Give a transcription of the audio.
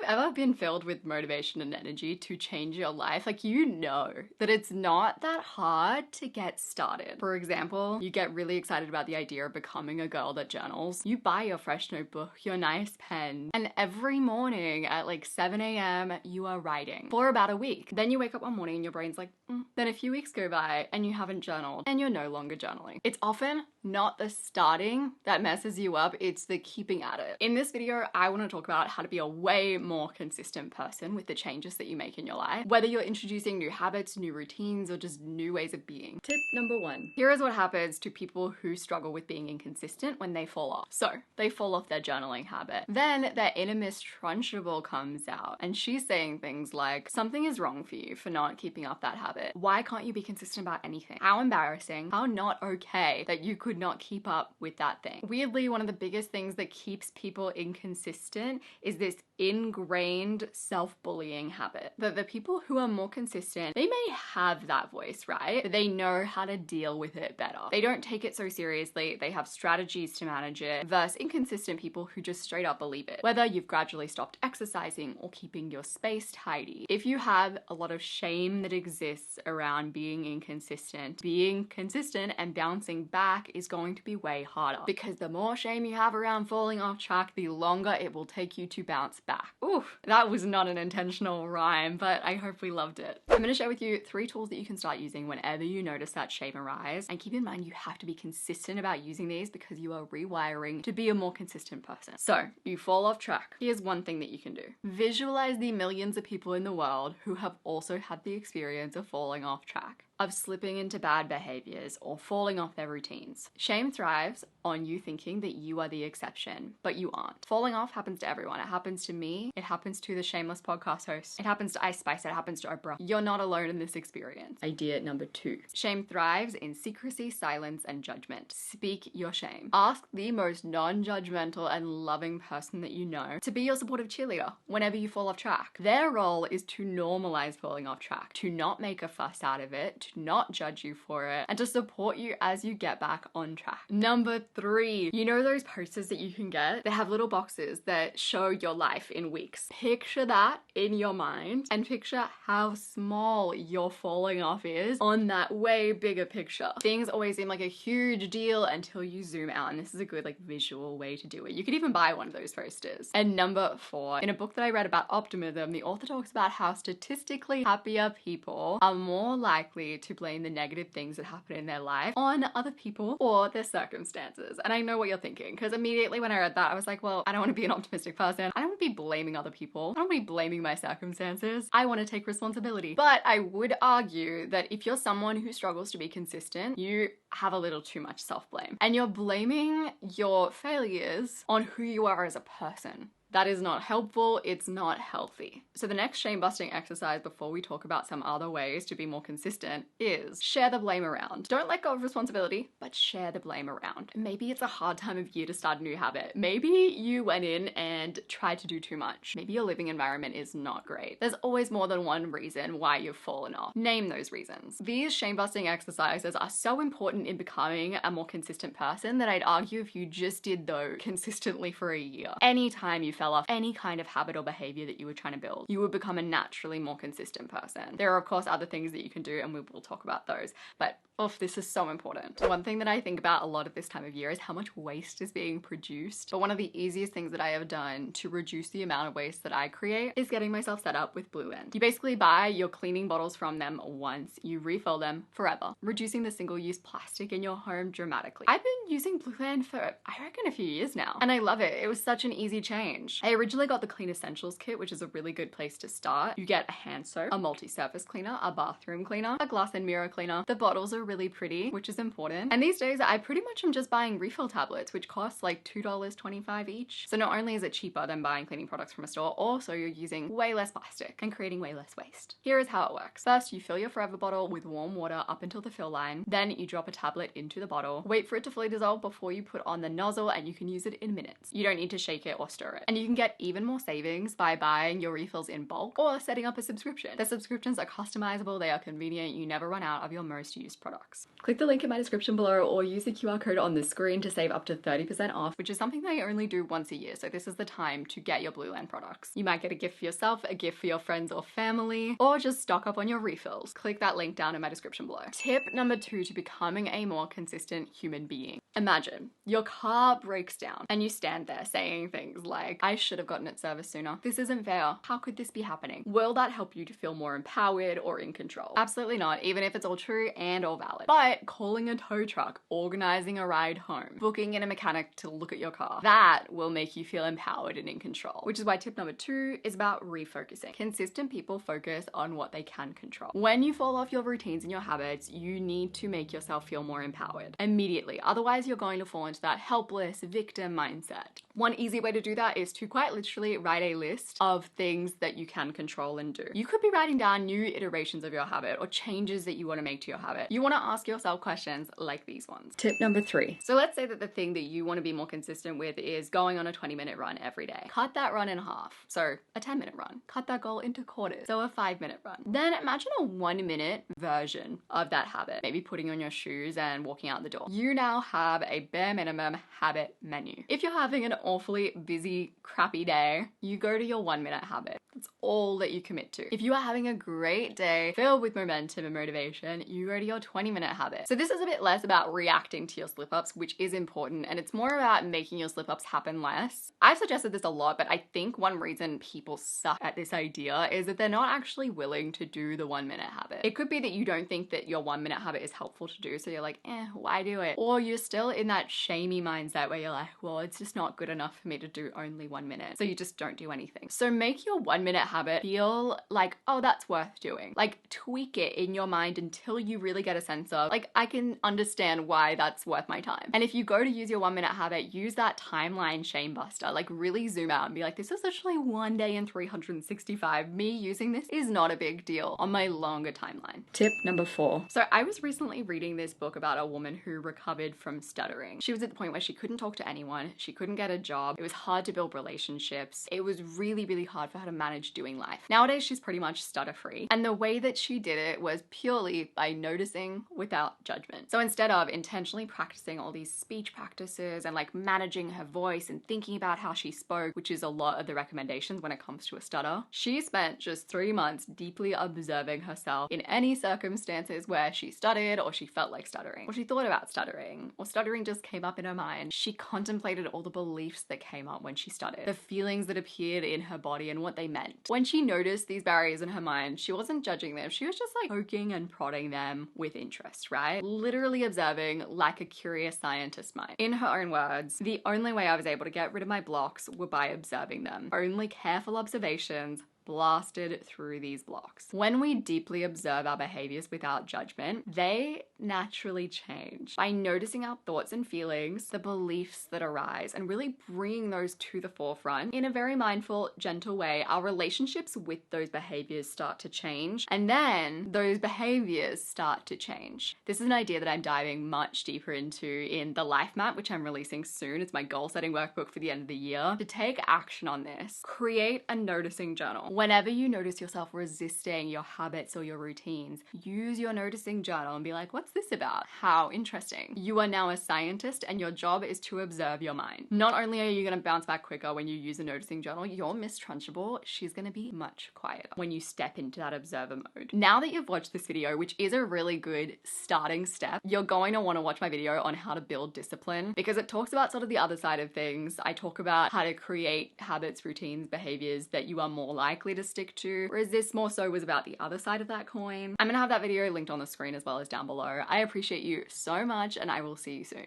ever been filled with motivation and energy to change your life, like, you know that it's not that hard to get started. For example, you get really excited about the idea of becoming a girl that journals. You buy your fresh notebook, your nice pen, and every morning at like 7 a.m. you are writing for about a week. Then you wake up one morning and your brain's like, Then a few weeks go by and you haven't journaled and you're no longer journaling. It's often not the starting that messes you up, it's the keeping at it. In this video, I want to talk about how to be a way more consistent person with the changes that you make in your life, whether you're introducing new habits, new routines, or just new ways of being. Tip number 1. Here is what happens to people who struggle with being inconsistent when they fall off. So, they fall off their journaling habit. Then their inner Miss Trunchable comes out and she's saying things like, something is wrong for you for not keeping up that habit. Why can't you be consistent about anything? How embarrassing, how not okay that you could not keep up with that thing. Weirdly, one of the biggest things that keeps people inconsistent is this ingrained self-bullying habit. That the people who are more consistent, they may have that voice, right? But they know how to deal with it better. They don't take it so seriously, they have strategies to manage it, versus inconsistent people who just straight up believe it. Whether you've gradually stopped exercising or keeping your space tidy, if you have a lot of shame that exists around being inconsistent, being consistent and bouncing back is going to be way harder, because the more shame you have around falling off track, the longer it will take you to bounce back. Oof, that was not an intentional rhyme, but I hope we loved it. I'm going to share with you 3 tools that you can start using whenever you notice that shame arise, and keep in mind you have to be consistent about using these because you are rewiring to be a more consistent person. So, you fall off track. Here's one thing that you can do. Visualize the millions of people in the world who have also had the experience of falling off track, of slipping into bad behaviors or falling off their routines. Shame thrives on you thinking that you are the exception, but you aren't. Falling off happens to everyone. It happens to me. It happens to the Shameless podcast host. It happens to Ice Spice. It happens to Oprah. You're not alone in this experience. Idea number 2. Shame thrives in secrecy, silence, and judgment. Speak your shame. Ask the most non-judgmental and loving person that you know to be your supportive cheerleader whenever you fall off track. Their role is to normalize falling off track, to not make a fuss out of it, to not judge you for it, and to support you as you get back on track. Number 3, you know those posters that you can get? They have little boxes that show your life in weeks. Picture that in your mind and picture how small your falling off is on that way bigger picture. Things always seem like a huge deal until you zoom out, and this is a good like visual way to do it. You could even buy one of those posters. And number 4, in a book that I read about optimism, the author talks about how statistically happier people are more likely to blame the negative things that happen in their life on other people or their circumstances. And I know what you're thinking, because immediately when I read that, I was like, well, I don't want to be an optimistic person. I don't want to be blaming other people. I don't want to be blaming my circumstances. I want to take responsibility. But I would argue that if you're someone who struggles to be consistent, you have a little too much self-blame. And you're blaming your failures on who you are as a person. That is not helpful, it's not healthy. So the next shame-busting exercise before we talk about some other ways to be more consistent is share the blame around. Don't let go of responsibility, but share the blame around. Maybe it's a hard time of year to start a new habit. Maybe you went in and tried to do too much. Maybe your living environment is not great. There's always more than one reason why you've fallen off. Name those reasons. These shame-busting exercises are so important in becoming a more consistent person that I'd argue if you just did those consistently for a year, anytime you fell off any kind of habit or behavior that you were trying to build, you would become a naturally more consistent person. There are of course other things that you can do, and we will talk about those, but this is so important. One thing that I think about a lot of this time of year is how much waste is being produced. But one of the easiest things that I have done to reduce the amount of waste that I create is getting myself set up with Blue End. You basically buy your cleaning bottles from them once, you refill them forever, reducing the single-use plastic in your home dramatically. I've been using Blue End for, I reckon, a few years now, and I love it. It was such an easy change. I originally got the Clean Essentials kit, which is a really good place to start. You get a hand soap, a multi-surface cleaner, a bathroom cleaner, a glass and mirror cleaner. The bottles are really pretty, which is important. And these days I pretty much am just buying refill tablets, which cost like $2.25 each. So not only is it cheaper than buying cleaning products from a store, also you're using way less plastic and creating way less waste. Here is how it works. First, you fill your Forever bottle with warm water up until the fill line. Then you drop a tablet into the bottle. Wait for it to fully dissolve before you put on the nozzle, and you can use it in minutes. You don't need to shake it or stir it. And you can get even more savings by buying your refills in bulk or setting up a subscription. The subscriptions are customizable, they are convenient, you never run out of your most used product. products. Click the link in my description below or use the QR code on the screen to save up to 30% off, which is something they only do once a year, so this is the time to get your Blueland products. You might get a gift for yourself, a gift for your friends or family, or just stock up on your refills. Click that link down in my description below. Tip number 2 to becoming a more consistent human being. Imagine your car breaks down and you stand there saying things like, I should have gotten it serviced sooner. This isn't fair. How could this be happening? Will that help you to feel more empowered or in control? Absolutely not, even if it's all true and all valid. But calling a tow truck, organizing a ride home, booking in a mechanic to look at your car, that will make you feel empowered and in control. Which is why tip number 2 is about refocusing. Consistent people focus on what they can control. When you fall off your routines and your habits, you need to make yourself feel more empowered immediately. Otherwise, you're going to fall into that helpless victim mindset. One easy way to do that is to quite literally write a list of things that you can control and do. You could be writing down new iterations of your habit or changes that you want to make to your habit. You want to ask yourself questions like these ones. Tip number 3. So let's say that the thing that you want to be more consistent with is going on a 20-minute run every day. Cut that run in half. So a 10-minute run. Cut that goal into quarters. So a 5-minute run. Then imagine a 1-minute version of that habit. Maybe putting on your shoes and walking out the door. You now have a bare minimum habit menu. If you're having an awfully busy, crappy day, you go to your 1-minute habit. That's all that you commit to. If you are having a great day filled with momentum and motivation, you go to your 20-minute habit. So this is a bit less about reacting to your slip-ups, which is important, and it's more about making your slip-ups happen less. I've suggested this a lot, but I think one reason people suck at this idea is that they're not actually willing to do the 1-minute habit. It could be that you don't think that your 1-minute habit is helpful to do, so you're like, why do it? Or you're still in that shamey mindset where you're like, well, it's just not good enough for me to do only 1 minute. So you just don't do anything. So make your 1-minute habit feel like, oh, that's worth doing. Like tweak it in your mind until you really get a sense of, like, I can understand why that's worth my time. And if you go to use your 1-minute habit, use that timeline shame buster, like really zoom out and be like, this is literally 1 day in 365. Me using this is not a big deal on my longer timeline. Tip number 4. So I was recently reading this book about a woman who recovered from stuttering. She was at the point where she couldn't talk to anyone. She couldn't get a job. It was hard to build relationships. It was really, really hard for her to manage doing life. Nowadays, she's pretty much stutter free. And the way that she did it was purely by noticing without judgment. So instead of intentionally practicing all these speech practices and like managing her voice and thinking about how she spoke, which is a lot of the recommendations when it comes to a stutter, she spent just 3 months deeply observing herself in any circumstances where she stuttered or she felt like stuttering or she thought about stuttering or stuttering just came up in her mind. She contemplated all the beliefs that came up when she stuttered, the feelings that appeared in her body and what they meant. When she noticed these barriers in her mind, she wasn't judging them. She was just like poking and prodding them with interest, right? Literally observing like a curious scientist might. In her own words, the only way I was able to get rid of my blocks were by observing them. Only careful observations blasted through these blocks. When we deeply observe our behaviors without judgment, they naturally change. By noticing our thoughts and feelings, the beliefs that arise, and really bringing those to the forefront in a very mindful, gentle way, our relationships with those behaviors start to change, and then those behaviors start to change. This is an idea that I'm diving much deeper into in the Life Map, which I'm releasing soon. It's my goal setting workbook for the end of the year. To take action on this, create a noticing journal. Whenever you notice yourself resisting your habits or your routines, use your noticing journal and be like, what's this about? How interesting. You are now a scientist and your job is to observe your mind. Not only are you going to bounce back quicker when you use a noticing journal, your Miss Trunchable, she's going to be much quieter when you step into that observer mode. Now that you've watched this video, which is a really good starting step, you're going to want to watch my video on how to build discipline because it talks about sort of the other side of things. I talk about how to create habits, routines, behaviors that you are more likely to stick to, whereas this more so was about the other side of that coin. I'm gonna have that video linked on the screen as well as down below. I appreciate you so much and I will see you soon.